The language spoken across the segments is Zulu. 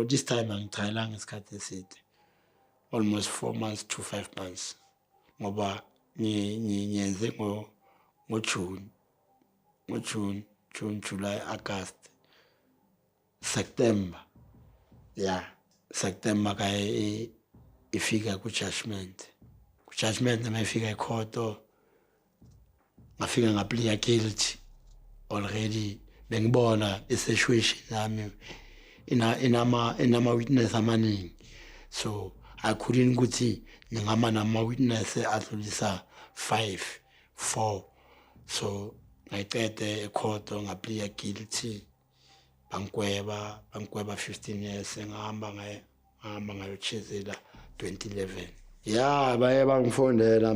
This time angitrayelanga isikhathi eside, almost 4 months to 5 months, ngoba ngiyenze ngoJune, June, July, August, September. September kaya ifika ku-judgment. Ku-judgment mayifika ekhoto, ngafika ngaplea guilty already. Bengibona i-situation yami inama witness amaningi, so I couldn't ukuthi ngingama nama witness adlulisa 4. So ngayicede ekhoto ngaplea guilty, bankweba 15 years, ngahamba ngayochezela 2011. Baye bangifondela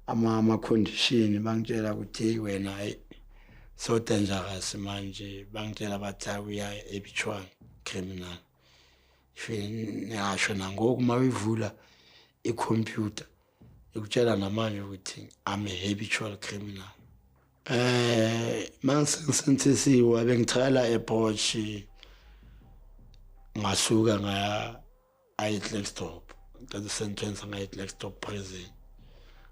ama condition, bangitshela ukuthi wena so dangerous manje, bangitshela bathi uya habitual criminal. Ngisho nangoku mawivula i-computer ikutshela namanje ukuthi I'm a habitual criminal. Mangisentisiwe bengithayela ePorch, ngasuka ngaya eKlerksdorp, ngicela sentence ngaya eKlerksdorp prison.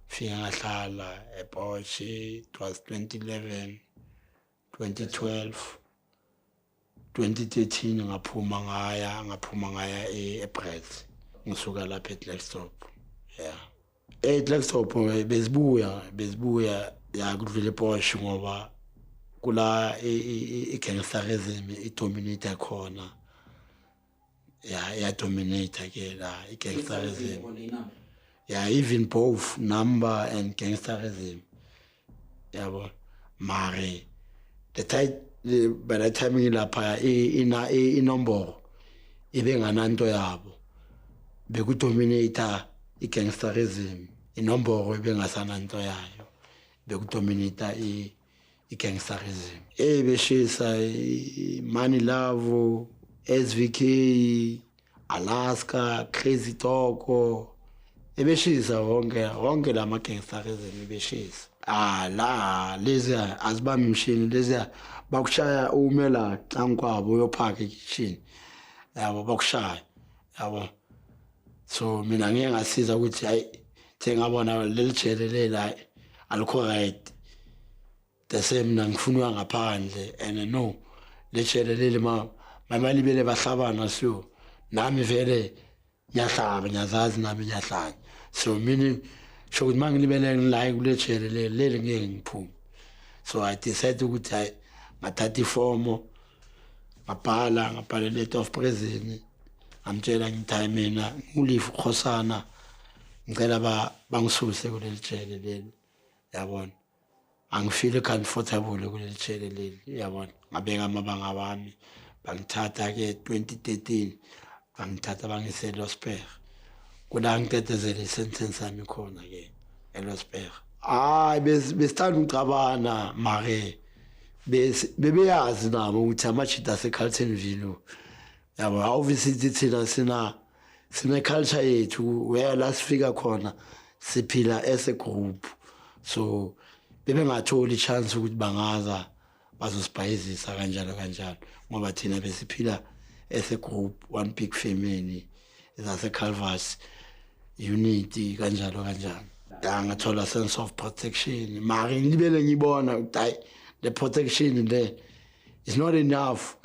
Fika ngahlala ePorch, it was 2011, 2012, 2013 ngaphuma ngaya eBreds, ngisuka lapha eKlerksdorp. eKlerksdorp bezibuya kudlula ePorch ngoba kula i-gangsterism idominate khona. Dominate ke la i-gangsterism. Even both number and gangsterism. Yabo. Mare by the time ngilapha inombolo ibengananto yabo. Bekudominate i-gangsterism. Inombolo ibengasananto yayo. Bekudominate i-gangsterism. Beshisa Money Love, SVK, Alaska, Crazy Toko. Ebeshisa wonke lama gangsterism ebeshisa. La lezi azibami mshini, lezi bakushaya umela xankwabo uyophaka ekitchen. Bakushaya. So mina ngeke ngasiza ukuthi ngabona leli jele lela alikho right. The same mina ngifunwa ngaphandle, and no le jele leli malibele bahlabana, so nami vele ngiyahlaba, ngiyazazi nami ngiyahlanya. So meaning show ukuthi mangilibele ngilike kule jele leli ngeke ngiphume. So I decided ukuthi ngathatha ifomo, ngabhala letter of prison, ngamtshela ngithi mina uLifu Khosana ngicela bangisuse kuleli jele leli. Yabona, angifeel comfortable kuleli jele leli. Yabona, ngabeka amabanga wami, bangithatha ke 2013, bangithatha bangise eLosper. Kula ngicedezela isentence yami khona ke eLosper. Besithanda ukucabana mare bebeyazi nabo ukuthi amachita aseCarltonville. Yabo, obviously thina sina culture yethu where la sifika khona siphila as a group. So bebengatholi chance ukuthi bangaza bazosibhayizisa kanjalo ngoba thina besiphila as a group, one big family, zaseCalvas, unity kanjalo. Ngathola sense of protection. Mari ngibele ngibona ukuthi the protection there is not enough.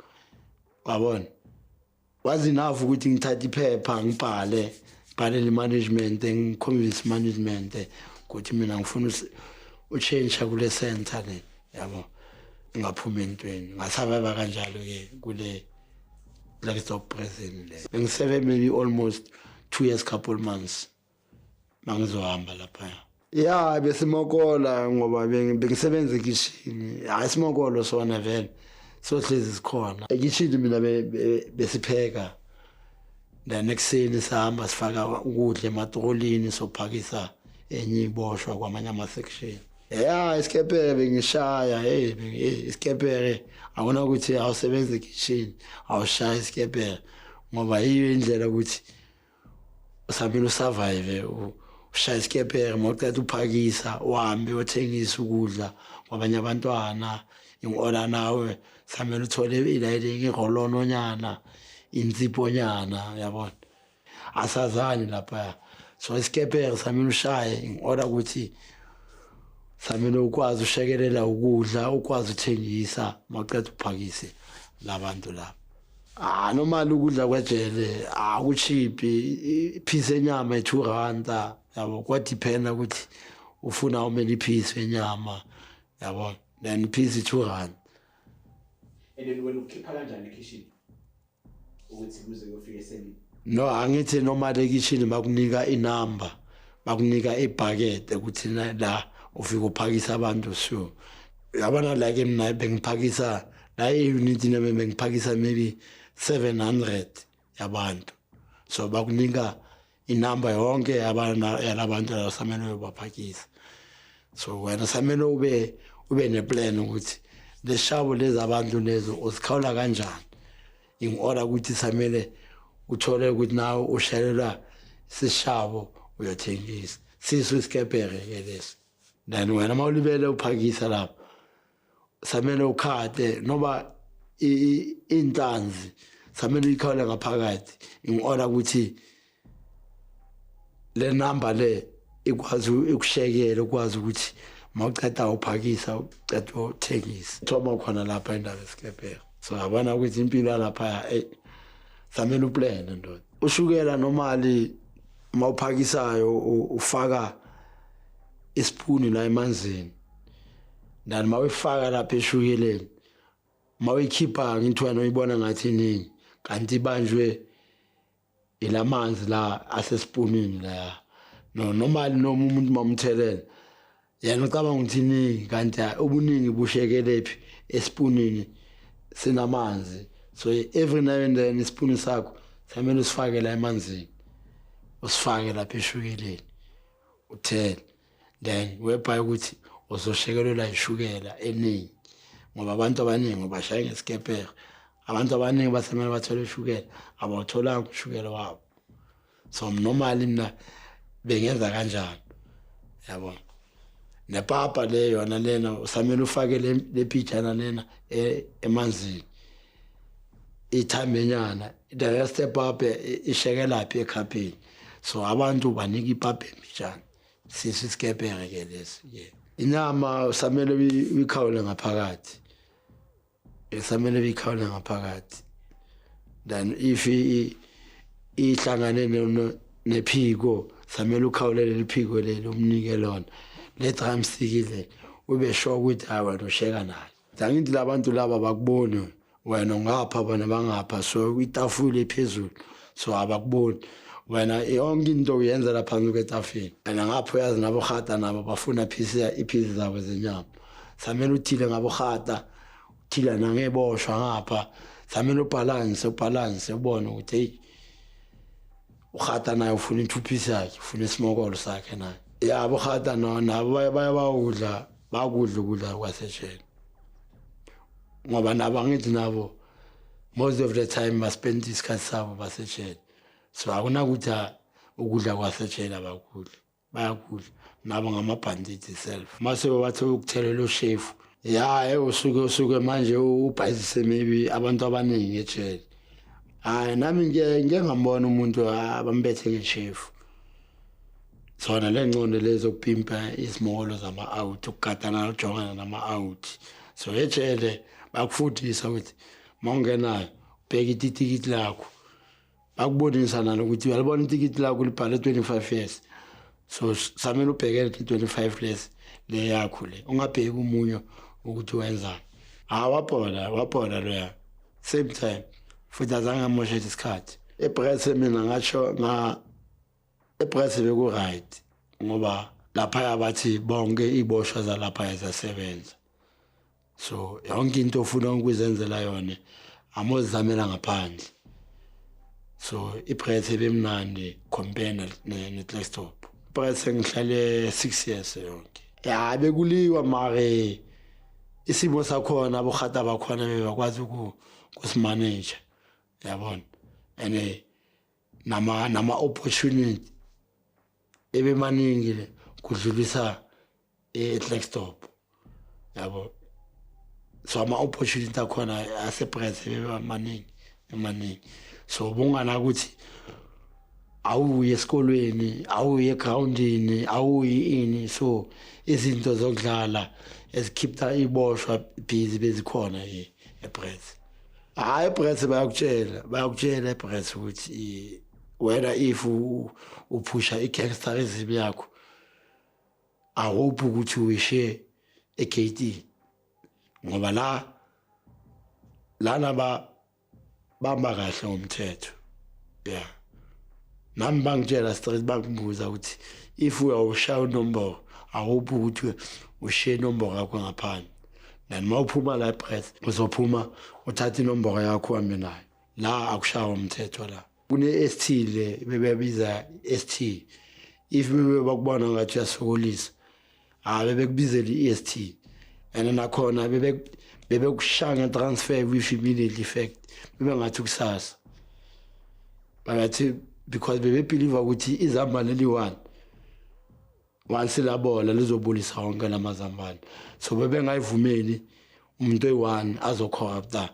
Wabona, was enough ukuthi ngithathe iphepha ngibhale le management, ngiconvince management ukuthi mina ngifuna uchange kule center le. Yabo, ngaphuma entweni, ngasurvive kanjalo ke kule Klerksdorp prison le. Bengiserve maybe almost 2 years, couple months mangizohamba lapha. Besimokola ngoba bengisebenza ekitchen. Isimokolo sona vele sohlezi sikhona ekitchen. Mina besipheka, the next scene sihamba sifaka ukudla ematrolini sophakisa enye iboshwa kwamanye ama-section. Isikepere bengishaya. Isikepere akona ukuthi awusebenza ekitchen awushaya isikepere ngoba yiyo indlela ukuthi usamile usurvive. Ushaya isikepere mawuceda uphakisa, uhambe uyothengisa ukudla kwabanye abantwana in-order nawe samele uthole ilayini irolononyana insiponyana yabona asazani lapha so isikepere samele ushaye in-order ukuthi samele ukwazi ushekelela ukudla ukwazi uthengisa maqeda uphakise labantu la normal ukudla kwejele akucheap ipiece enyama e2 yabo kwadependa ukuthi ufuna how many piece enyama yabo then piece e2 and then when ukhipha kanjani ekitchen ukuthi kuze kufike seni no angithi normal ekitchen bakunika inumber bakunika ibucket ukuthi la ufika uphakisa abantu so yabona like mina bengiphakisa la unit nami bengiphakisa maybe 700 yabantu so bakunika inumber yonke yalabantu asamele baphakisa so wena samele ube neplan ukuthi leshabo lezi abantu lezo usikhawula kanjani in order ukuthi samele uthole ukuthi nawe ushalela sishabo uyothengisa sisu isikepere ke lesi then wena mawulibele uphakisa lapho samele ukhade noba inhlanzi samele uyikhawule ngaphakathi in order ukuthi le number le ikwazi ukushekela ukwazi ukuthi mawuceda uphakisa uceda uthengisa thoma khona lapha endaweni esikepere so abana ukuthi impilo lapha samele uplan ndoda ushukela normally mawuphakisayo ufaka ispoon la emanzini then mawuyifaka lapha eshukeleni mawikhipha ngintwana uyibona ngathi iningi kanti banjwe ilamanzi la asespoonini la no normally noma umuntu mamthelela yena ucabanga ukuthi iningi kanti ubuningi bushekelephi espoonini sinamanzi so every now and then ispoon sakho samele usifake la emanzini usifake lapha eshukeleni uthela then webhayi ukuthi uzoshekelela ishukela eningi ngoba abantu abaningi bashaya ngesikepere abantu abaningi basemele bathole ishukela abawuthola ushukela wabo so normally mina bengenza kanjalo yabona nepapa le yona lena usamele ufake le picture lena emanzini ithambenyana the step up ishekela lapha ekhapeni so abantu banika ipapa emijana sisikepere ke lesi inyama usamele uyikhawule ngaphakathi esamele uyikhawule ngaphakathi then if ihlangane nephiko samele ukhawulele liphiko lelo umnike lona le drumstick ile ube sure ukuthi wena usheka naye dangithi labantu laba bakubona wena ungapha bona bangapha so itafule ephezulu so abakuboni wena yonke into uyenza lapha kwetafeni and ngapho yazi nabo khata nabo bafuna iphisi zabo zenyama samele uthile ngabo khata uthila nangeboshwa ngapha samele ubalance ubone ukuthi hey ukhata naye ufuna i2 yakhe ufuna isimokolo sakhe naye yabo khata nabo bayabawudla ukudla kwasejele ngoba nabo angithi nabo most of the time baspend isikhathi sabo basejele so akunakuthi ukudla kwasejele abakudla bayakudla nabo ngamabhanditi self mase bathi ukuthelela uchef usuke manje ubhayisise maybe abantu abaningi ejele nami ngeke ngambona umuntu abambethe ngechef sona lengcondo lezo kupimpa isimolo zama-out ukugadana ujongana nama-out so ejele bakufundisa ukuthi mawungenayo bheka itikiti lakho bakubonisa nalo ukuthi uyalibona itikiti lakho libhale 25 years so samele ubhekele 25 years le yakho le ungabheki umunyo ukuthi wenzani wabhola loya same time futhi azange amoshe isikhathi epress mina ngatsho epress beku right ngoba lapha abathi bonke iboshwa zalapha ezasebenza so yonke into ofuna ukuzenzela yona amozamela ngaphandle so ipress bemnandi compare neTlextop press ngihlale 6 years yonke bekuliwa mare isimo sakhona abokhata bakhona bebakwazi ukusimanage yabona ene nama opportunity ebemaningi kudlulisa eTlextop yabo so ama-opportunity akhona asepress emaningi so bungana ukuthi awuye esikolweni awuye egroundini awuyi ini so izinto zokudlala ezikhipha iboshwa busy bezikhona epress hayi epress bayakutshela epress ukuthi whether if uphusha igangsterism yakho I hope ukuthi uyishe eKT ngoba lana bamba kahle ngomthetho yeah nami bangitshela straight bangibuza ukuthi if uyawushaya unombolo I hope ukuthi ushiye inombolo yakho ngaphandle then mawuphuma la epress uzophuma uthatha inombolo yakho uhambe nayo la akushaya umthetho la kune ST le bebebiza ST if bakubona ngathi uyasokolisa bebekubizela iEST and nakhona bebekushaya transfer with immediate effect bebengathi kusasa bathi because believe ukuthi izambane li1 once labola lizobulisa wonke lamazambane so bebengayivumeli umuntu oyi1 azocorrupta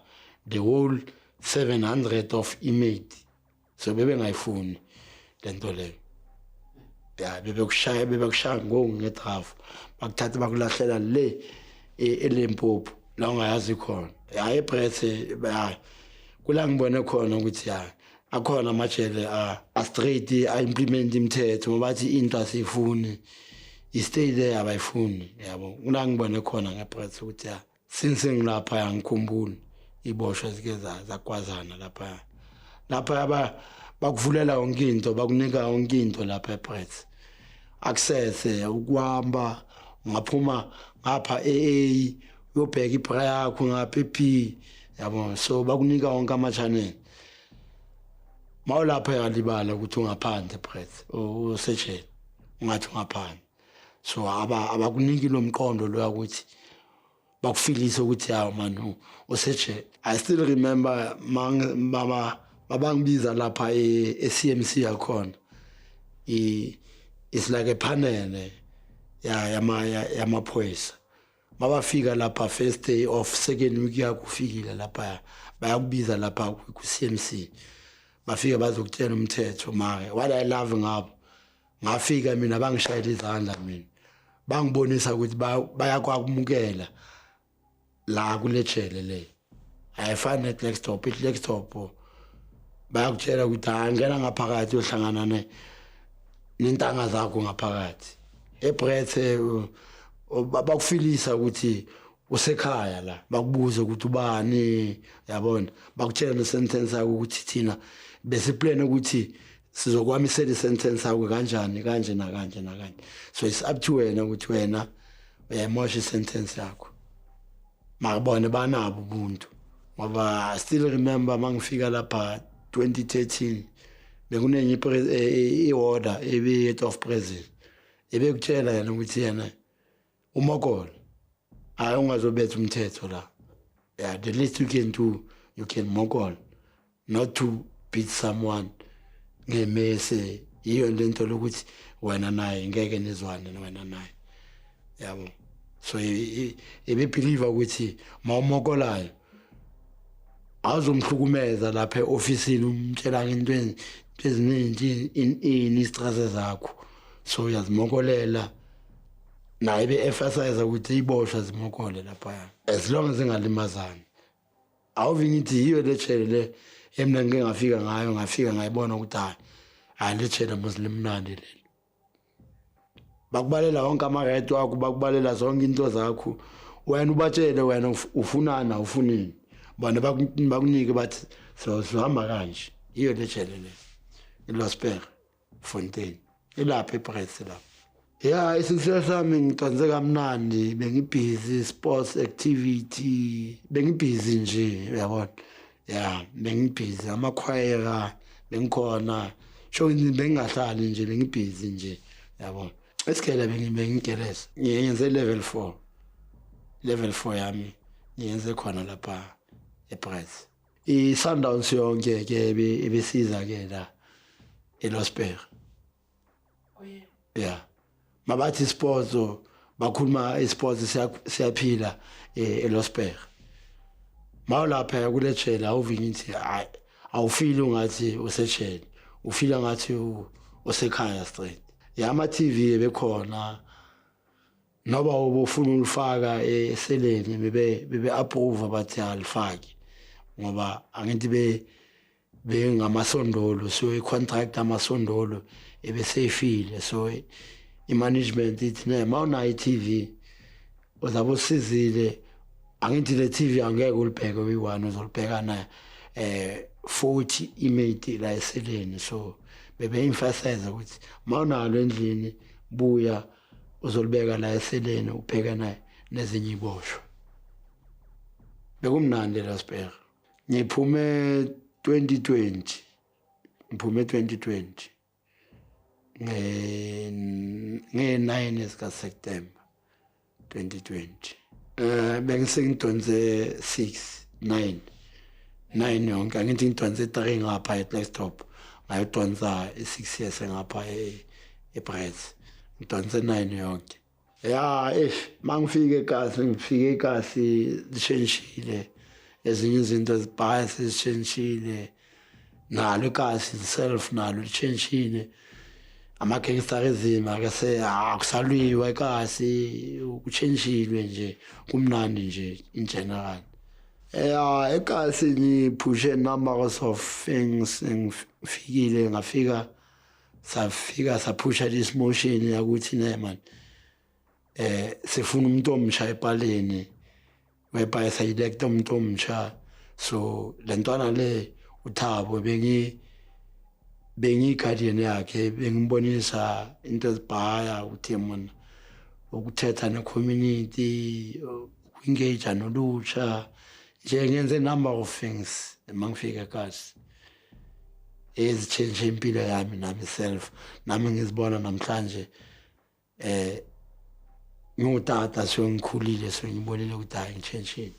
the whole 700 of inmate so bebengayifuni lento leyo ya bebekushaya ngedraft bakuthatha bakulahlela le eLimpopo la ungayazi khona hayi epress kula ngibone khona ukuthi akhona amajele a straight implement imithetho ngoba bathi into asifuni istay there abayifuni yabo kula ngibone khona ngepress ukuthi since ngilapha ngikhumbula iboshwa zike zakwazana lapha bakuvulela yonke into bakunika yonke into lapha epress access ukuhamba ngaphuma ngapha AA uyobheka ibra yakho ngapha eP yabo so bakunika wonke ama-channel mawulapha yalibala ukuthi ungaphandle epress usejele ungathi ungaphandle so abakuniki lo mqondo lo ukuthi bakufilisa ukuthi man usejele I still remember mabangibiza lapha eCMC yakhona it's like a panel yamaphoyisa mabafika lapha first day of second week yakufikile lapha bayakubiza lapha ku-CMC bafika bazokutshela umthetho manje what I love ngabo ngafika mina bangishayela izandla mina bangibonisa ukuthi bayakwakumukela la kulejele le ayifani neClerkstop iClerkstop bayakutshela ukuthi angena ngaphakathi uyohlangana nentanga zakho ngaphakathi eBrett bakufilisa ukuthi usekhaya la bakubuza ukuthi ubani yabona bakutshela ne sentence yakho ukuthi thina besiplan ukuthi sizokwamisela isentence yakho kanjani kanje nakanje so it's up to wena ukuthi wena uyayimosha isentence yakho makubone banabo ubuntu ngoba I still remember mangifika lapha 2013 bekunenye i-order ebe of president ebekutshela yena ukuthi yena umokolo ungazobetha umthetho la yeah the least you can do you can mokol not to beat someone ngemese iyo lento lokuthi wena naye ngeke nizwane wena naye yabo so ebebelieve ukuthi mawumokolayo awuzomhlukumeza lapha eofisini umtshela into eziningi in istress zakho so uyazimokolela naye be-emphasize ukuthi iboshwa zimokole lapha as long as engalimazani awuvingithi yiyo le tshele le emna ngeke ngafika ngayibona ukuthi hayi le tshele muslimnandi leli bakubalela wonke ama-right wakho bakubalela zonke into zakho wena ubatshele wena ufunana ufunini bona bakunike bathi sohamba kanje yiyo le tshele le iLosper Fontaine ilapha ePress lapha yeah isinhlelo sami ngitonze kamnandi bengibhizi sports activity bengibhizi nje uyabona yeah bengibhizi amakhwayera bengikhona sho bengingahlali nje bengibhizi nje yabona esikele bengigeleza ngiyenze level 4 yami ngiyenze khona lapha ePress iSundowns yonke ke ebesiza ke la eLosper yeah mabathi sports bakhuluma esports siyaphila eLosper mawulapha kule jele awuvingi ngithi awufili ungathi usejele ufila ngathi usekhaya straight ama TV bekhona noba ubufuna ulifaka eseleni bebe approve bathi alifaki ngoba angithi bengamasondolo so icontract amasondolo ebeseyifile so imanagement ithi ne mawuna iTV uzabo sizile angithi le TV angeke ulibheke uyi1 uzolibheka na 40 imate la eseleni so bebe emphasize ukuthi mawunalo endlini buya uzolibeka la eseleni ubheka naye nezinye iboshwe bekumnandi la spare ngiphume 2020 nge9 sika September 2020 bengisengidonse 9 yonke angithi ngidonse 3 ngapha eDesktop ngayidonsa 6 years ngapha eBrits ngidonse 9 yonke mangifike eKasi lishentshile ezinye izinto zibhayisi zishentshile nalo eKasi itself nalo lishentshile amagangsterism akase akusalwiwa eKasi kuchentshilwe nje kumnandi nje in general eKasi ngiphushe numbers of things ngifikile ngafika saphusha this motion yakuthi ne man sifuna umuntu omsha epaleni weba select umuntu omsha so lentwana le uThabo bengi guardian yakhe bengibonisa into ezibhaya uthi mina ukuthetha ne community engage nolutsha nje ngenze number of things mangifika eKasi change impilo yami nami self nami ngizibona namhlanje ngutata so ngikhulile so ngibonile ukuthi hayi ngichange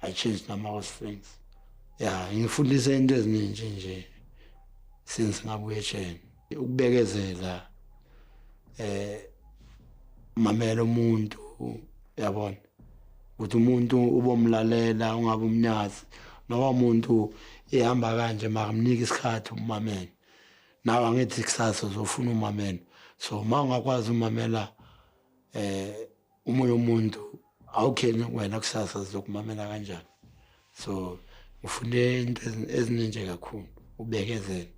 I changed number of things ngifundise into eziningi nje since ngabuye ejele ukubekezela mamela umuntu yabona ukuthi umuntu ubomlalela ungabe umnyazi noma umuntu ehamba kanje makamnika isikhathi umamela nawe angithi kusasa uzofuna umamela so mawungakwazi umamela umoya umuntu awukheni wena kusasa sizokumamela kanjani so ufunde into eziningi kakhulu ubekezela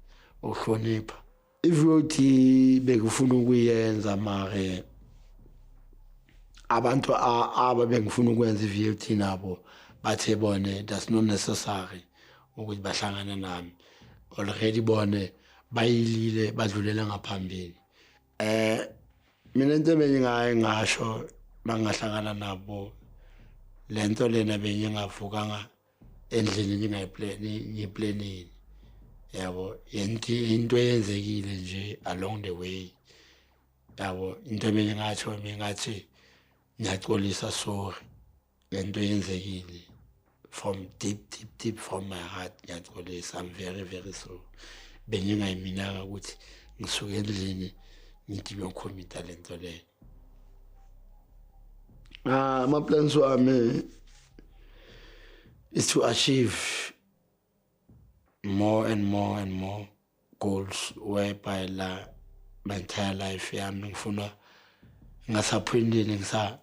uhlonipha if uthi bekufuna ukuyenza mare abantu bengifuna ukwenza iVLT nabo bathe bone that's not necessary ukuthi bahlangane nami already bone bayilile badlulela ngaphambili mina into bengingasho bangahlangana nabo lento lena bengingavukanga endlini ngiplanini yabo into eyenzekile nje along the way yabo into bengingatsho ngathi ngiyaxolisa sorry lento eyenzekile from deep from my heart ngiyaxolisa I'm very very sorry bengingayiminanga ukuthi ngisuke endlini ngithi ngiyokhomita lento le my plans wami is to achieve more and more goals whereby my entire life yami ngifuna ngasaphindile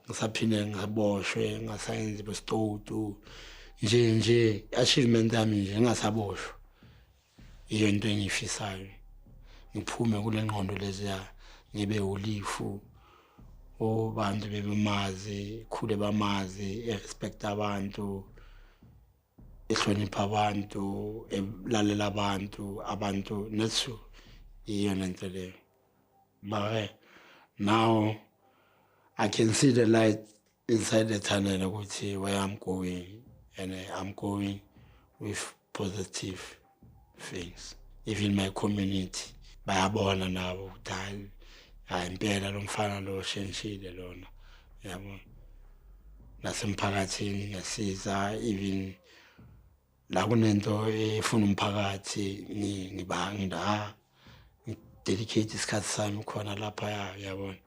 ngisaphinde ngaboshwe ngasayenza besitotu nje achievement yami nje ngasaboshwe iyo into engifisayo ngiphume kule ngqondo leziya ngibe ulifu abantu bebemazi khule bamazi respect abantu ehlonipha abantu elalela abantu nethu iyo lento leyo mara now I can see the light inside the tunnel ukuthi where I'm going and I'm going with positive things even my community bayabona nabo ukuthi impela lo mfana lo shenshile lona yabo nasemphakathini ngasiza even la kunento efuna umphakathi ngibanga dedicate isikhathi sami khona lapha yabona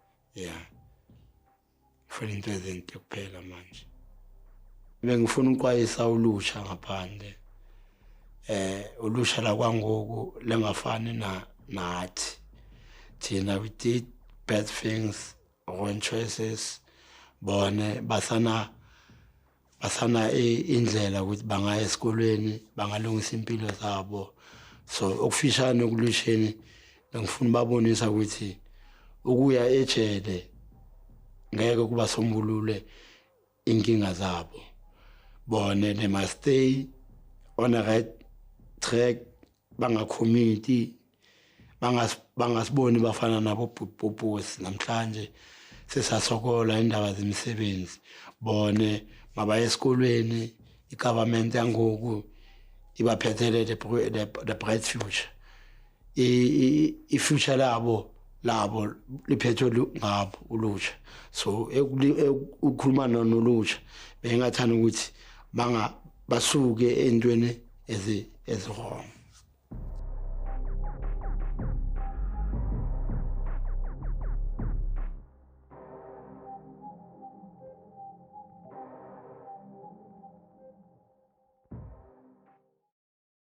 for into ezinto kuphela manje bengifuna ukwayisa ulusha ngaphandle ulusha la kwangoku lengafani nathi thina we did bad things, wrong choices, bone basana indlela ukuthi bangaya esikolweni bangalungisa impilo zabo. So okufishane ukulusheni ngifuna babonisa ukuthi ukuya ejele ngeke kuba sombulule inkinga zabo. Bone they must stay on a right track, bangacommit, bangasiboni bafana nabo Poposi namhlanje sesasokola indaba zemisebenzi. Bone mabaya esikolweni, igovernment yangoku ibaphethele the bright future. I-future labo liphethwe ngabo ulusha. So ukukhuluma nolusha bengathanda ukuthi basuke entweni ezi wrong.